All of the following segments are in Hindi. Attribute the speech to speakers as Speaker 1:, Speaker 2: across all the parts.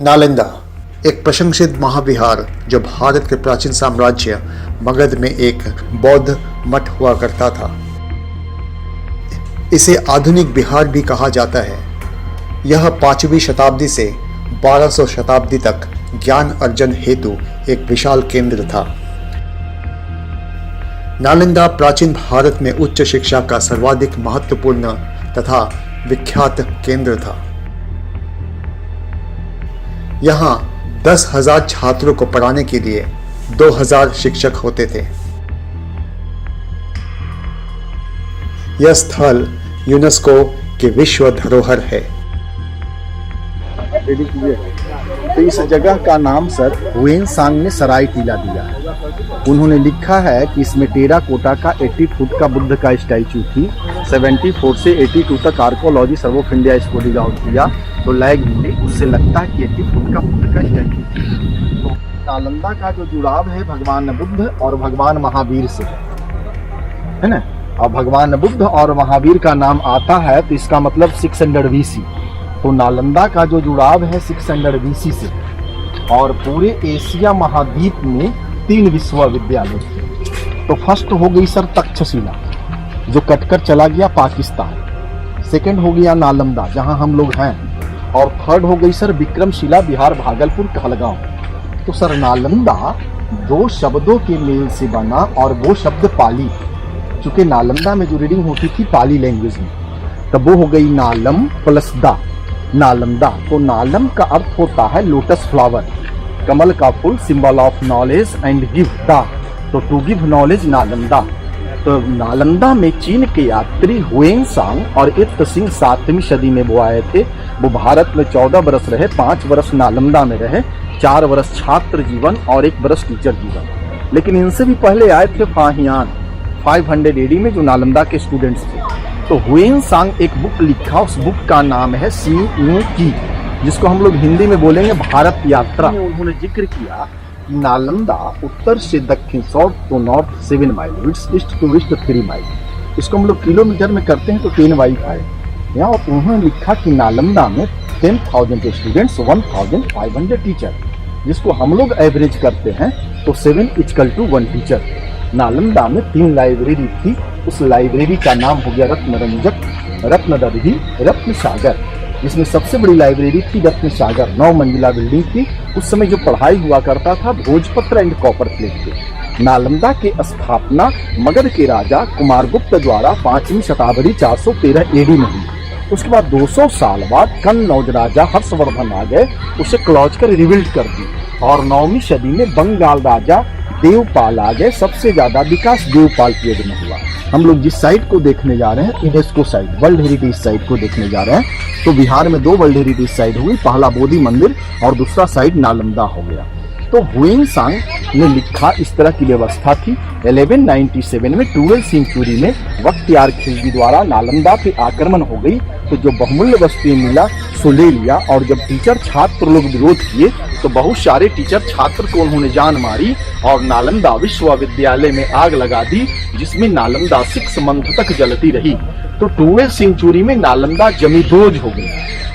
Speaker 1: नालंदा एक प्रशंसित महाविहार जो भारत के प्राचीन साम्राज्य मगध में एक बौद्ध मठ हुआ करता था। इसे आधुनिक बिहार भी कहा जाता है। यह 5वीं शताब्दी से 1200 शताब्दी तक ज्ञान अर्जन हेतु एक विशाल केंद्र था। नालंदा प्राचीन भारत में उच्च शिक्षा का सर्वाधिक महत्वपूर्ण तथा विख्यात केंद्र था। यहाँ 10,000 छात्रों को पढ़ाने के लिए 2,000 शिक्षक होते थे। यह स्थल यूनेस्को की विश्व धरोहर है।
Speaker 2: तो इस जगह का नाम सर हुएनसांग ने सराय टीला दिया है। उन्होंने लिखा है कि इसमें टेराकोटा का 80 फुट का बुद्ध का स्टैचू थी। 74 से 82 तक आर्कोलॉजी सर्व ऑफ इंडिया इसको डिग आउट किया तो लैग मिली, उससे लगता है कि 80 फुट का बुद्ध का स्टैचू थी। तो नालंदा का जो जुड़ाव है भगवान बुद्ध और भगवान महावीर से है ना, और भगवान बुद्ध और महावीर का नाम आता है तो इसका मतलब 600 BC। तो नालंदा का जो जुड़ाव है 600 BC से, और पूरे एशिया महाद्वीप में 3 विश्वविद्यालय थे। तो फर्स्ट हो गई सर तक्षशिला जो कटकर चला गया पाकिस्तान, सेकंड हो गया नालंदा जहां हम लोग हैं, और थर्ड हो गई सर विक्रमशिला बिहार भागलपुर कहलगांव। तो सर नालंदा 2 शब्दों के मेल से बना, और वो शब्द पाली, चूंकि नालंदा में जो रीडिंग होती थी पाली लैंग्वेज में, तब वो हो गई नालम प्लस दा, नालंदा। तो नालम का अर्थ होता है लोटस फ्लावर, कमल का फूल, symbol of knowledge and give the, तो टू गिव नॉलेज नालंदा। तो नालंदा में चीन के यात्री हुएनसांग और इत्तसिंग 7वीं सदी में वो आए थे। वो भारत में 14 वर्ष रहे, 5 वर्ष नालंदा में रहे, 4 वर्ष छात्र जीवन और 1 वर्ष टीचर जीवन। लेकिन इनसे भी पहले आए थे फाहियान 500 AD में जो नालंदा के स्टूडेंट्स थे। तो हुएनसांग एक बुक लिखा, उस बुक का नाम है सी न्यू की, जिसको हम लोग हिंदी में बोलेंगे भारत यात्रा। उन्होंने जिक्र किया कि नालंदा उत्तर से दक्षिण, south to north 7 mile, east to west 3 mile. इसको हम लोग किलोमीटर में करते हैं तो 10 by 5। यहाँ उन्होंने लिखा कि नालंदा में 10,000 स्टूडेंट्स, 1,500 टीचर, जिसको हम लोग एवरेज करते हैं तो 7 = 1 टीचर। नालंदा में 3 लाइब्रेरी थी। उस लाइब्रेरी का नाम हो गया रत्नरंजक, रत्नदर्भी, रत्न सागर, जिसमें सबसे बड़ी लाइब्रेरी थी रत्न सागर, 9 मंजिला बिल्डिंग थी। उस समय जो पढ़ाई हुआ करता था भोजपत्र एंड कॉपर प्लेट पे। नालंदा के स्थापना मगध के राजा कुमारगुप्त द्वारा 5वीं शताब्दी 413 AD में हुई। उसके बाद 200 साल बाद कन्नौज राजा हर्षवर्धन आ गए, उसे क्लॉज कर रिबिल्ड कर दी, और 9वीं सदी में बंगाल राजा देवपाल आ गए। सबसे ज्यादा विकास देवपाल पीरियड में हुआ। हम लोग जिस साइट को देखने जा रहे हैं UNESCO site, world heritage site को देखने जा रहे हैं, तो बिहार में 2 वर्ल्ड हेरिटेज साइट हुई, पहला बोधि मंदिर और दूसरा साइट नालंदा हो गया। तो हुएनसांग ने लिखा इस तरह की व्यवस्था थी। 1197 में 12वीं सेंचुरी में बख्तियार खिलजी द्वारा नालंदा पे आक्रमण हो गई, तो जो बहुमूल्य वस्तुएं मिला सो ले लिया, और जब टीचर छात्र लोग विरोध किए तो बहुत सारे टीचर छात्र को उन्होंने जान मारी और नालंदा विश्वविद्यालय में आग लगा दी, जिसमें नालंदा 6 मंथ तक जलती रही। तो 12वीं सेंचुरी में नालंदा जमींदोज हो गई,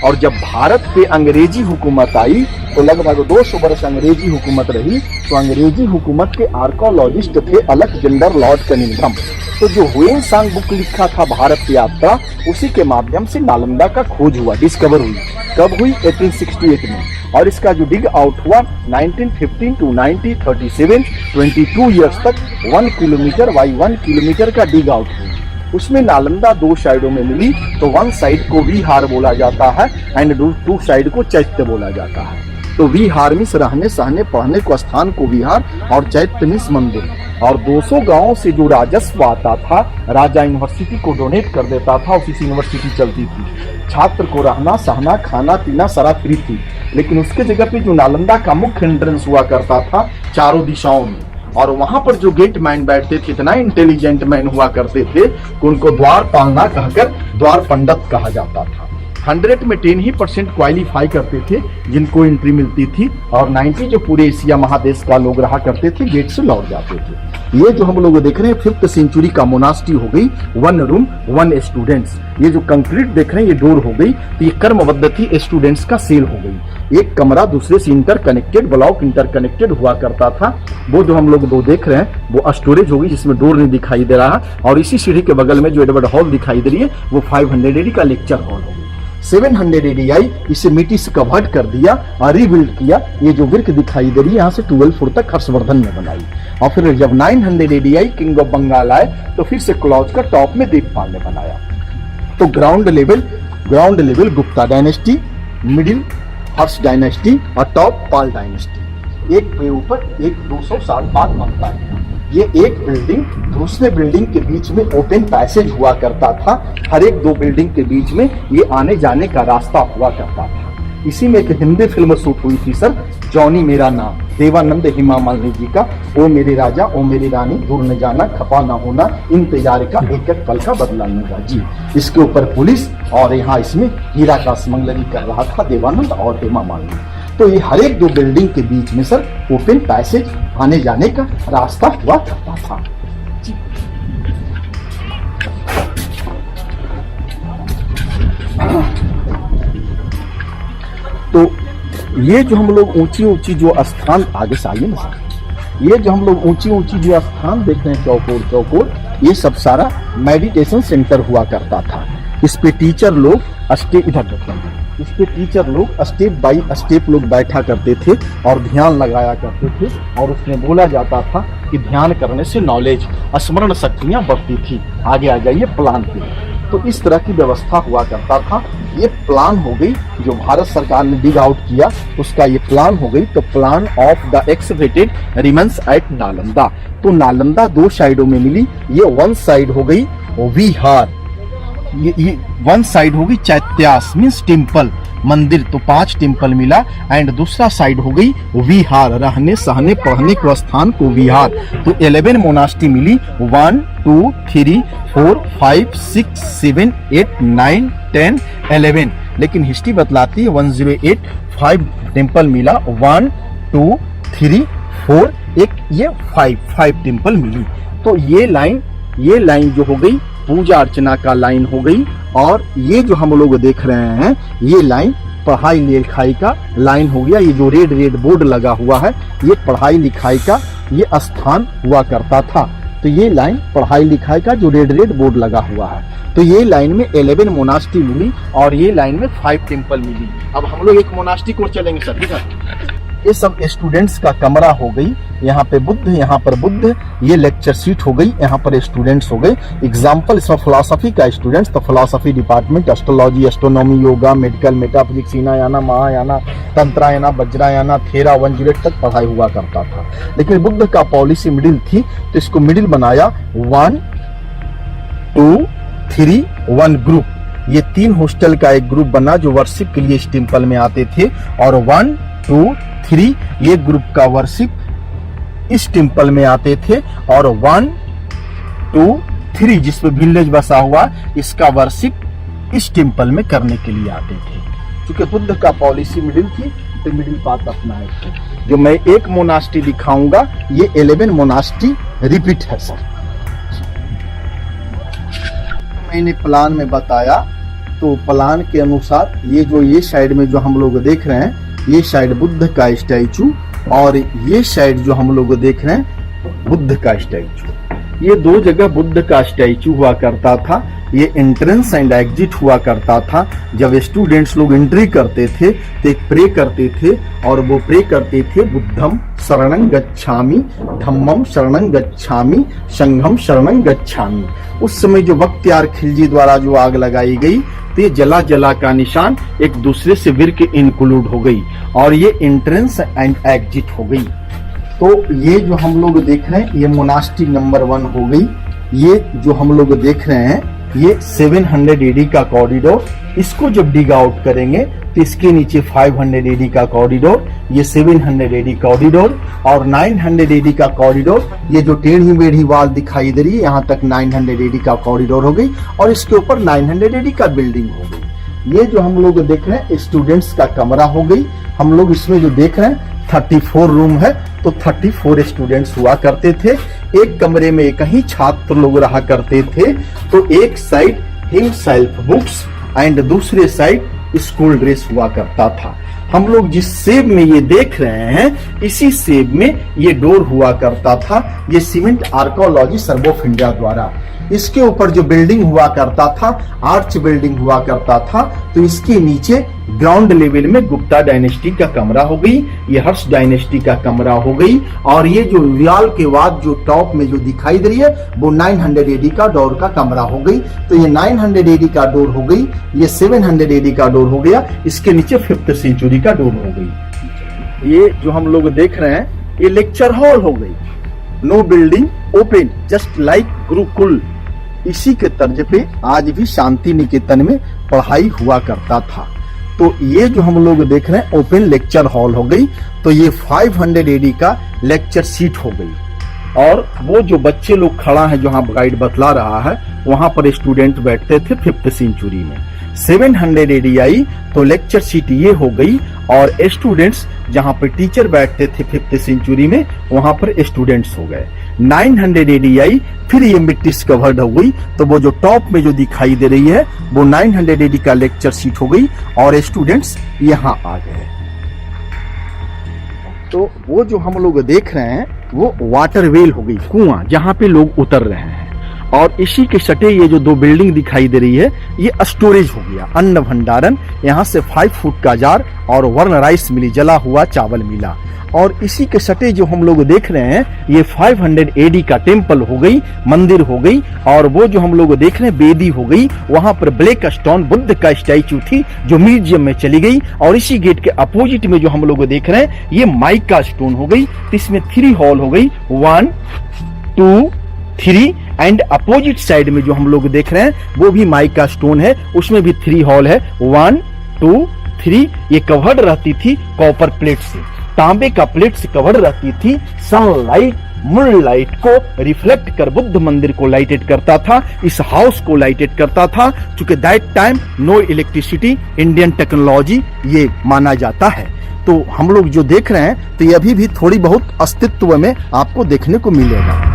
Speaker 2: और जब भारत पे अंग्रेजी हुकूमत आई तो लगभग 200 वर्ष अंग्रेजी हुकूमत रही। तो अंग्रेजी हुकूमत के आर्कोलॉजिस्ट थे अलेक्जेंडर लॉर्ड कनिंघम। तो जो हुएनसांग बुक लिखा था भारत यात्रा, उसी के माध्यम से नालंदा का खोज हुआ, डिस्कवर हुई। कब हुई? 1868 में। और इसका जो डिग आउट हुआ 1915 to 1937, 22 ईयर्स तक 1 किलोमीटर बाई 1 किलोमीटर का डिग आउट हुआ। उसमें नालंदा 2 साइडों में मिली, तो 1 साइड को विहार बोला जाता है एंड 2 साइड को चैत्य बोला जाता है। तो विहार मीन्स रहने सहने पढ़ने को स्थान को विहार, और चैत्य मीन्स मंदिर। और 200 गांवों से जो राजस्व आता था राजा यूनिवर्सिटी को डोनेट कर देता था, उसी से यूनिवर्सिटी चलती थी। छात्र को रहना सहना खाना पीना सारा फ्री थी। लेकिन उसके जगह पे जो नालंदा का मुख्य एंट्रेंस हुआ करता था चारों दिशाओं में, और वहां पर जो गेट मैन बैठते थे इतना इंटेलिजेंट मैन हुआ करते थे कि उनको द्वार पालना कहकर द्वार पंडित कहा जाता था। 100 में 10 ही % क्वालिफाई करते थे जिनको एंट्री मिलती थी, और 90 जो पूरे एशिया महादेश का लोग रहा करते थे गेट से लौट जाते थे। ये जो हम लोग देख रहे हैं 5th सेंचुरी का मोनास्ट्री हो गई, 1 रूम 1 स्टूडेंट्स। ये जो कंक्रीट देख रहे हैं ये डोर हो गई, तो ये क्रमबद्ध थी, स्टूडेंट्स का सेल हो गई। एक कमरा दूसरे से इंटरकनेक्टेड, ब्लॉक इंटरकनेक्टेड हुआ करता था। वो जो हम लोग दो देख रहे हैं वो स्टोरेज हो गई जिसमें डोर नहीं दिखाई दे रहा, और इसी सीढ़ी के बगल में जो एडवर्ड हॉल दिखाई दे रही है वो 500 AD का लेक्चर हॉल हो गई। 700 AD आई, इसे मिट्टी से कवर्ड कर दिया और रीबिल्ड किया। ये जो विर्क दिखाई दे रही है यहाँ से 12 फुट तक हर्षवर्धन ने बनाई। और फिर जब 900 AD आई, किंग ऑफ बंगाल आए, तो फिर से क्लॉज का टॉप में देवपाल ने बनाया। तो ground level Gupta dynasty, middle Harsha dynasty और टॉप पाल डायनेस्टी। एक के ऊपर एक 200 साल बाद बनता है। ये एक बिल्डिंग दूसरे बिल्डिंग के बीच में ओपन पैसेज हुआ करता था। हर एक 2 बिल्डिंग के बीच में ये आने जाने का रास्ता हुआ करता था। इसी में एक हिंदी फिल्म शूट हुई थी सर, जॉनी मेरा नाम, देवानंद हेमा मालिनी जी का। ओ मेरे राजा ओ मेरी रानी, दूर न जाना खपा ना होना, इंतजार का एक एक पल का बदला लेगा जी। इसके ऊपर पुलिस और यहाँ इसमें हीरा का स्मगलरी कर रहा था देवानंद और हेमा मालिनी। तो ये हर एक 2 बिल्डिंग के बीच में सर ओपन पैसेज आने जाने का रास्ता हुआ करता था जी। तो ये जो हम लोग ऊंची जो स्थान, आगे से आइए ना सर, ये जो हम लोग ऊंची जो स्थान देख रहे हैं चौकोर, ये सब सारा मेडिटेशन सेंटर हुआ करता था। इस पे टीचर लोग स्टेप बाय स्टेप लोग बैठा करते थे और ध्यान लगाया करते थे, और उसमें बोला जाता था कि ध्यान करने से नॉलेज, स्मरण शक्तियां बढ़ती थी। आगे आ जाइए प्लान पे। तो इस तरह की व्यवस्था हुआ करता था। ये प्लान हो गई जो भारत सरकार ने डिग आउट किया, उसका ये प्लान हो गई। तो plan of the excavated remains at Nalanda. तो नालंदा 2 साइडों में मिली। ये 1 साइड हो गई विहार, ये 1 साइड होगी चैत्यास मीन्स टेम्पल, मंदिर, तो 5 टेम्पल मिला। एंड दूसरा साइड हो गई विहार, रहने सहने पढ़ने के स्थान को विहार। तो 11 मोनास्ट्री मिली, 1 2 3 4 5 6 7 8 9 10 11। लेकिन हिस्ट्री बतलाती है 108 5 टेम्पल मिला, 1 2 3 4 एक ये 5 टेम्पल मिली। तो ये लाइन जो हो गई पूजा अर्चना का लाइन हो गई। और ये जो हम लोग देख रहे हैं ये लाइन पढ़ाई लिखाई का लाइन हो गया। ये जो रेड बोर्ड लगा हुआ है ये पढ़ाई लिखाई का ये स्थान हुआ करता था। तो ये लाइन पढ़ाई लिखाई का जो रेड बोर्ड लगा हुआ है। तो ये लाइन में 11 मोनास्ट्री मिली और ये लाइन में 5 टेम्पल मिली। अब हम लोग एक मोनास्ट्री को चलेंगे सर, ठीक है। ये सब स्टूडेंट्स का कमरा हो गई। यहाँ पे बुद्ध, यहाँ पर बुद्ध, ये लेक्चर सीट हो गई, यहाँ पर स्टूडेंट्स हो गए। एग्जाम्पल इसमें फिलोसफी का स्टूडेंट्स, तो philosophy department, astrology, astronomy, yoga, medical, metaphysics, Hinayana, Mahayana, Tantrayana, Vajrayana, थेरा 108 तक पढ़ाई हुआ करता था। लेकिन बुद्ध का पॉलिसी मिडिल थी, तो इसको मिडिल बनाया। 1 2 3 1 ग्रुप। ये 3 हॉस्टल का एक ग्रुप बना जो वर्शिप के लिए इस टेम्पल में आते थे। और 1 2 3 ये ग्रुप का वर्शिप इस टेम्पल में आते थे। और 1 2 3 जिसमें विलेज बसा हुआ इसका वर्शिप इस टेम्पल में करने के लिए आते थे। क्योंकि बुद्ध का पॉलिसी मिडिल थी तो मिडिल पाथ अपनाए थे। जो मैं एक मोनास्ट्री दिखाऊंगा ये 11 मोनास्ट्री रिपीट है सर। मैंने प्लान में बताया तो प्लान के अनुसार ये साइड में जो हम लोग देख रहे हैं ये साइड बुद्ध का स्टैचू, और ये साइड जो हम लोग देख रहे हैं बुद्ध का स्टैचू। ये 2 जगह बुद्ध का स्टैचू हुआ करता था। ये एंट्रेंस एंड एग्जिट हुआ करता था। जब स्टूडेंट्स लोग एंट्री करते थे तो एक प्रे करते थे, और वो प्रे करते थे बुद्धम शरणं गच्छामि, धम्मम शरणं गच्छामि, संघम शरणं गच्छामि। उस समय जो बख्तियार खिलजी द्वारा जो आग लगाई गई तो ये जला का निशान एक दूसरे से विर्क इंक्लूड हो गई, और ये एंट्रेंस एंड एग्जिट हो गई। तो ये जो हम लोग देख रहे हैं ये मोनास्ट्री नंबर 1 हो गई। ये जो हम लोग देख रहे हैं ये 700 AD का कॉरिडोर। इसको जब डिग आउट करेंगे तो इसके नीचे 500 AD का कॉरिडोर, ये 700 AD कॉरिडोर, और 900 AD का कॉरिडोर। ये जो टेढ़ी मेढ़ी वाल दिखाई दे रही है यहाँ तक 900 AD का कॉरिडोर हो गई, और इसके ऊपर 900 AD का बिल्डिंग हो गई। ये जो हम लोग देख रहे हैं स्टूडेंट्स का कमरा हो गई। हम लोग इसमें जो देख रहे हैं 34 रूम है, तो 34 स्टूडेंट्स हुआ करते थे। एक कमरे में कहीं छात्र लोग रहा करते थे। तो एक साइड हिमसेल्फ बुक्स एंड दूसरे साइड स्कूल ड्रेस हुआ करता था। हम लोग जिस सेब में ये देख रहे हैं, इसी सेब में ये डोर हुआ करता था। ये cement archaeology survey of India द्वारा। इसके ऊपर जो बिल्डिंग हुआ करता था, आर्च बिल्डिंग हुआ करता था। तो इसके नीचे ग्राउंड लेवल में गुप्ता डायनेस्टी का कमरा हो गई, ये हर्ष डायनेस्टी का कमरा हो गई। और ये जो वियाल के बाद जो टॉप में जो दिखाई दे रही है, वो 900 AD का डोर का कमरा हो गई। तो ये 900 AD का डोर हो गई, ये 700 AD का डोर हो गया। इसके नीचे 5th सेंचुरी का डोर हो गई। ये जो हम लोग देख रहे हैं, ये लेक्चर हॉल हो गई। No building open just like Gurukul. इसी के तर्ज पे आज भी शांति निकेतन में पढ़ाई हुआ करता था। तो ये जो हम लोग देख रहे हैं ओपन लेक्चर हॉल हो गई। तो ये 500 AD का लेक्चर सीट हो गई। और वो जो बच्चे लोग खड़ा है, जहां गाइड बतला रहा है, वहां पर स्टूडेंट बैठते थे 5th सेंचुरी में। 700 AD आई तो लेक्चर सीट ये हो गई। और स्टूडेंट्स जहां पर टीचर बैठते थे 5th सेंचुरी में, वहां पर स्टूडेंट्स हो गए। 900 AD आई, फिर ये मिट्टी से कवर्ड हो गई। तो वो जो टॉप में जो दिखाई दे रही है, वो 900 AD का लेक्चर सीट हो गई और स्टूडेंट्स यहाँ आ गए। तो वो जो हम लोग देख रहे हैं, वो वाटर वेल हो गई, कुआं जहां पे लोग उतर रहे हैं। और इसी के सटे ये जो 2 बिल्डिंग दिखाई दे रही है, ये स्टोरेज हो गया, अन्न भंडारण। यहाँ से 5 फुट का जार और वर्ण राइस मिली, जला हुआ चावल मिला। और इसी के सटे जो हम लोग देख रहे हैं, ये 500 AD का टेम्पल हो गई, मंदिर हो गई। और वो जो हम लोग देख रहे हैं बेदी हो गई। वहां पर ब्लैक स्टोन बुद्ध का स्टैचू थी, जो म्यूजियम में चली गई। और इसी गेट के अपोजिट में जो हम लोग देख रहे हैं, ये माइका स्टोन हो गई। तो इसमें 3 हॉल हो गई, 1 2 3। एंड अपोजिट साइड में जो हम लोग देख रहे हैं, वो भी माइका स्टोन है, उसमें भी 3 हॉल है, 1 2 3। ये कवर्ड रहती थी कॉपर प्लेट से, तांबे का प्लेट से कवर्ड रहती थी। सनलाइट मूनलाइट को रिफ्लेक्ट कर बुद्ध मंदिर को लाइटेड करता था, इस हाउस को लाइटेड करता था। चूंकि that time no electricity, Indian technology ये माना जाता है। तो हम लोग जो देख रहे हैं, तो ये अभी भी थोड़ी बहुत अस्तित्व में आपको देखने को मिलेगा।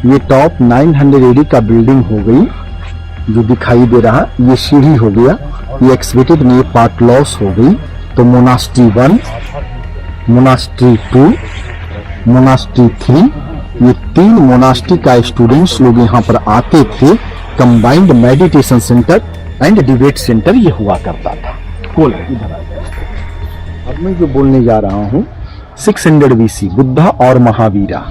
Speaker 2: ये टॉप 900 AD का बिल्डिंग हो गई जो दिखाई दे रहा। ये सीढ़ी हो गया, ये एक्सवेटेड में ये पार्ट लॉस हो गई। तो मोनास्ट्री 1, मोनास्ट्री 2, मोनास्ट्री 3, ये 3 मोनास्ट्री का स्टूडेंट्स लोग यहाँ पर आते थे। Combined meditation centre and debate centre ये हुआ करता था। बोल इधर आ जाए। अब मैं जो बोलने जा रहा हूँ, 600 BC बुद्धा और महावीरा।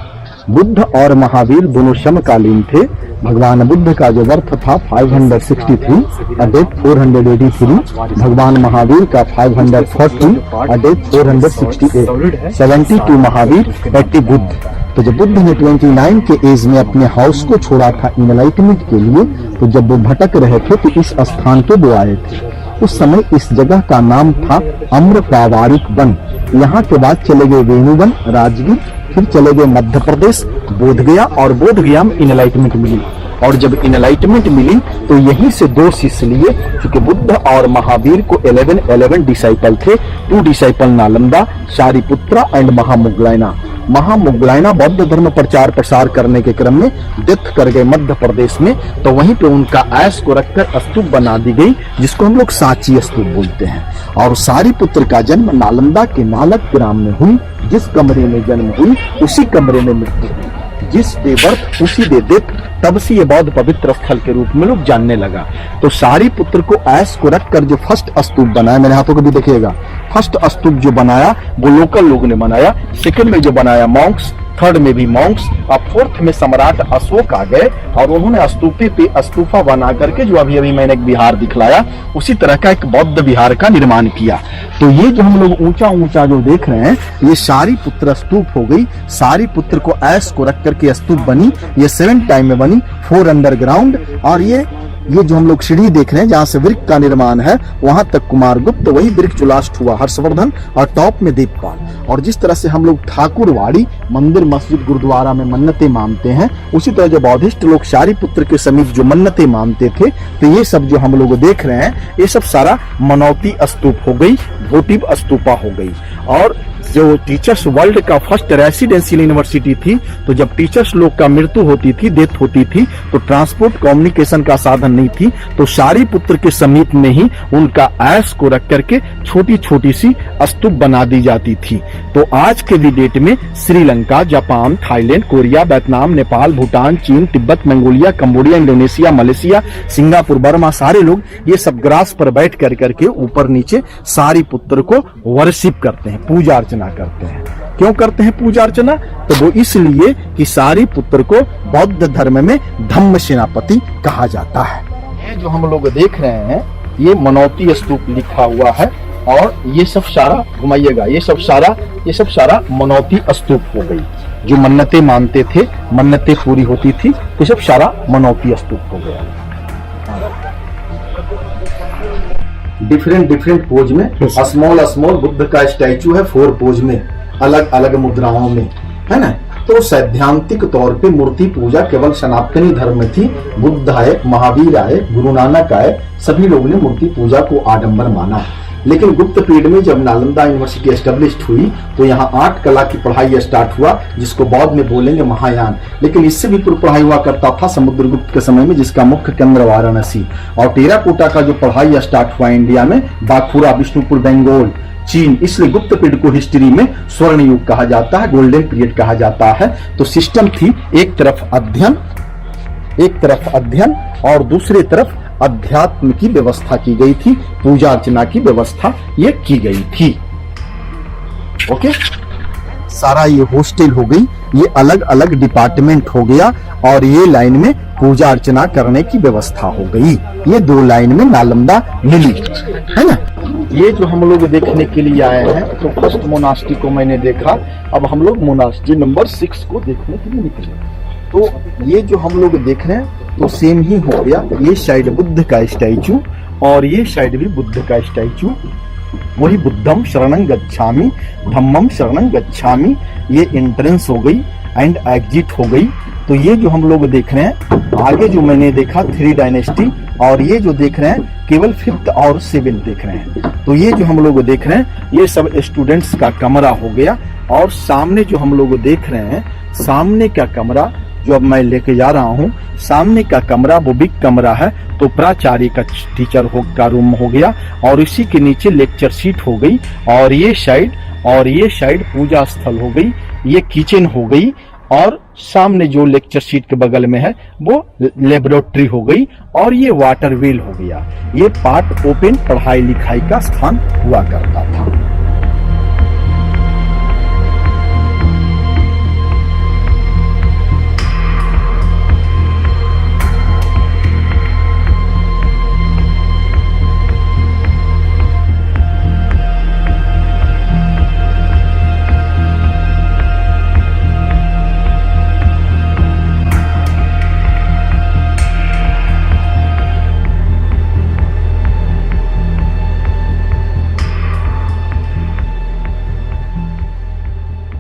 Speaker 2: बुद्ध और महावीर दोनों समकालीन थे। भगवान बुद्ध का जो बर्थ था 563 डेथ 483, भगवान महावीर का 540 डेथ 468, 72 महावीर 80 बुद्ध। तो जब बुद्ध ने 29 के एज में अपने हाउस को छोड़ा था इनलाइटमेंट के लिए, तो जब वो भटक रहे थे तो इस स्थान पे वो आए थे। उस समय इस जगह का नाम था अम्रपावारिक वन। यहाँ के बाद चले गए वेणुवन, राजगीर, फिर चले गए मध्य प्रदेश, बोधगया। और बोधगया में इनलाइटमेंट मिली। और जब इनलाइटमेंट मिली तो यहीं से 2 शिष्य लिए, क्योंकि बुद्ध और महावीर को 11 डिसाइपल थे। 2 डिसाइपल नालंदा, सारिपुत्रा एंड महामुगलायना। महामुगलायना बौद्ध धर्म प्रचार प्रसार करने के क्रम में डेथ कर गए मध्य प्रदेश में। तो वहीं पे उनका ऐश को रखकर स्तूप बना दी गई, जिसको हम लोग सांची स्तूप बोलते हैं। और सारिपुत्र का जन्म नालंदा के नालक ग्राम में हुई। जिस कमरे में जन्म हुई उसी कमरे में मृत्यु हुई। जिस डे बर्थ उसी डे डेथ। तब से ये बौद्ध पवित्र स्थल के रूप में लोग जानने लगा। तो सारिपुत्र को ऐश को रखकर जो फर्स्ट स्तूप बना है, मेरे हाथों को भी देखिएगा, फर्स्ट स्तूप जो बनाया वो लोकल लोगों ने बनाया, सेकंड में जो बनाया मॉन्क्स, थर्ड में भी मॉन्क्स, और फोर्थ में सम्राट अशोक आ गए और उन्होंने स्तूपे पे स्तूपा बना करके, जो अभी अभी मैंने एक विहार दिखलाया उसी तरह का एक बौद्ध विहार का निर्माण किया। तो ये जो हम लोग ऊंचा ऊंचा जो देख रहे हैं ये सारी पुत्र स्तूप हो गई। सारी पुत्र को ऐश को रख करके स्तूप बनी, ये 7 टाइम में बनी, 4 अंडरग्राउंड। और ये जो हम लोग सीढ़ी देख रहे हैं जहां से वृक्ष का निर्माण है वहां तक कुमारगुप्त, वही वृक्ष जो लास्ट हुआ हर्षवर्धन, और टॉप में देवपाल। और जिस तरह से हम लोग ठाकुरवाड़ी मंदिर मस्जिद गुरुद्वारा में मन्नतें मानते हैं, उसी तरह जो बौद्धिस्ट लोग शारीपुत्र के समीप जो मन्नतें मानते थे, तो ये सब जो हम लोग देख रहे हैं ये सब सारा मनौती स्तूप हो गई, भोटिव स्तूपा हो गई। और जो टीचर्स वर्ल्ड का फर्स्ट रेसिडेंशियल यूनिवर्सिटी थी, तो जब टीचर्स लोग का मृत्यु होती थी, डेथ होती थी, तो ट्रांसपोर्ट कम्युनिकेशन का साधन नहीं थी, तो शारीपुत्र के समीप में ही उनका ऐश को रख करके छोटी छोटी सी स्तूप बना दी जाती थी। तो आज के भी डेट में Sri Lanka, Japan, Thailand, Korea, Vietnam, Nepal, Bhutan, चीन, Tibet, Mongolia, Cambodia, Indonesia, Malaysia, Singapore, Burma, सारे लोग ये सब ग्रास पर बैठ कर करके ऊपर नीचे शारीपुत्र को वर्शिप करते हैं, पूजा अर्चना करते हैं। क्यों करते हैं पूजा अर्चना? तो वो इसलिए कि शारीपुत्र को बौद्ध धर्म में धम्म सेनापति कहा जाता है। ये जो हम लोग देख रहे हैं ये मनौती स्तूप लिखा हुआ है, और ये सब सारा घुमाइएगा, ये सब सारा मनौती स्तूप हो गई। जो मन्नतें मानते थे, मन्नतें पूरी होती थी, तो सब सारा मनौती स्तूप हो गया। डिफरेंट पोज में, स्मॉल बुद्ध का स्टैचू है 4 पोज में, अलग अलग मुद्राओं में, है ना। तो सैद्धांतिक तौर पे मूर्ति पूजा केवल सनातनी धर्म में थी। बुद्ध आए, महावीर आए, गुरु नानक आए, सभी लोगों ने मूर्ति पूजा को आडंबर माना। लेकिन गुप्त पीरियड में जब नालंदा यूनिवर्सिटी एस्टेब्लिश्ड हुई तो यहाँ 8 कला की पढ़ाई स्टार्ट हुआ, जिसको बाद में बोलेंगे महायान। लेकिन इससे भी पूर्व पढ़ाई हुआ करता था समुद्रगुप्त के समय में, जिसका मुख्य केंद्र वाराणसी। और टेराकोटा का जो पढ़ाई स्टार्ट हुआ इंडिया में, बांकुरा, विष्णुपुर, बंगाल, चीन। इसलिए गुप्त पीरियड को हिस्ट्री में स्वर्ण युग कहा जाता है, गोल्डन पीरियड कहा जाता है। तो सिस्टम थी, एक तरफ अध्ययन और दूसरी तरफ अध्यात्म की व्यवस्था की गई थी, पूजा अर्चना की व्यवस्था ये की गई थी। ओके, सारा ये हॉस्टल हो गई, ये अलग अलग डिपार्टमेंट हो गया, और ये लाइन में पूजा अर्चना करने की व्यवस्था हो गई। ये 2 लाइन में नालंदा मिली, है ना। ये जो हम लोग देखने के लिए आए हैं, तो फर्स्ट मोनास्ट्री को मैंने देखा, अब हम लोग मोनास्ट्री नंबर 6 को देखने के लिए निकले। तो ये जो हम लोग देख रहे हैं तो सेम ही हो गया, ये साइड बुद्ध का स्टैचू और ये साइड भी बुद्ध का स्टैचू, वही बुद्धम शरणं गच्छामि, धम्मम शरणं गच्छामि। ये एंट्रेंस हो गई एंड एग्जिट हो गई। तो ये जो हम लोग देख रहे हैं, आगे जो मैंने देखा 3 डायनेस्टी, और ये जो देख रहे हैं केवल 5th और 7th देख रहे हैं। तो ये जो हम लोग देख रहे हैं ये सब स्टूडेंट्स का कमरा हो गया। और सामने जो हम लोग देख रहे हैं, सामने का कमरा जो अब मैं लेके जा रहा हूँ, सामने का कमरा वो बिग कमरा है, तो प्राचार्य का टीचर का रूम हो गया, और इसी के नीचे लेक्चर सीट हो गई, और ये साइड पूजा स्थल हो गई, ये किचन हो गई, और सामने जो लेक्चर सीट के बगल में है वो लेबोरेटरी हो गई, और ये वाटर वेल हो गया। ये पार्ट ओपन पढ़ाई लिखाई का स्थान हुआ करता था।